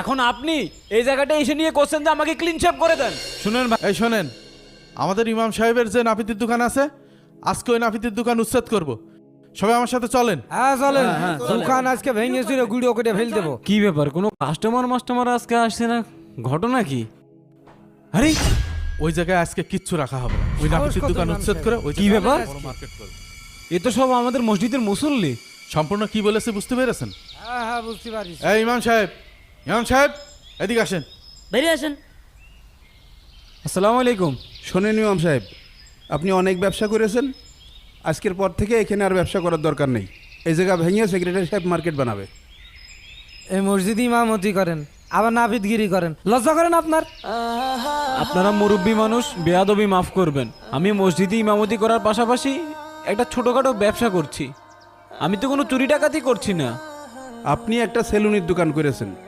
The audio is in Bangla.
এখন আপনি এই জায়গাটা এসে নিয়ে কোশ্চেন যে আমাকে ক্লিন শেভ করে দেন। শুনেন ভাই, এই শোনেন, আমাদের ইমাম সাহেবের যে নাপিতের দোকান আছে, আজকে ওই নাপিতের দোকান উচ্ছেদ করব। সবাই আমার সাথে চলেন। হ্যাঁ চলেন, দোকান আজকে ভেঙে চুরে গুঁড়ো করে ফেল দেবো। কি ব্যাপার, কোনো কাস্টমার আজকে আসছে না, ঘটনা কি? আরে ওই জায়গায় আজকে কিচ্ছু রাখা হবে না। ওই নাপিতের দোকান উচ্ছেদ করে ওই কি ব্যাপার? মার্কেট করব। এ তো সব আমাদের মসজিদের মুসল্লি। সম্পূর্ণ কি বলেছে বুঝতে পেরেছেন? হ্যাঁ হ্যাঁ বুঝতে পারিস। এই ইমাম সাহেব এদিকে আসেন। বেরিয়ে আসেন। আসসালামু আলাইকুম। শোনেন ইমাম সাহেব, আপনি অনেক ব্যবসা করেছেন, আজকের পর থেকে এখানে আর ব্যবসা করার দরকার নেই। এই জায়গা ভেঙে সেক্রেটারি সাহেব মার্কেট বানাবে। এই মসজিদে ইমামতি করেন, আবার নাপিতগিরি করেন, লজ্জা করেন আপনার? আপনারা মুরব্বী মানুষ, বেয়াদবি মাফ করবেন। আমি মসজিদে ইমামতি করার পাশাপাশি একটা ছোটখাটো ব্যবসা করছি। আমি তো কোনো চুরি ডাকাতি করছি না। আপনি একটা সেলুনের দোকান করেছেন,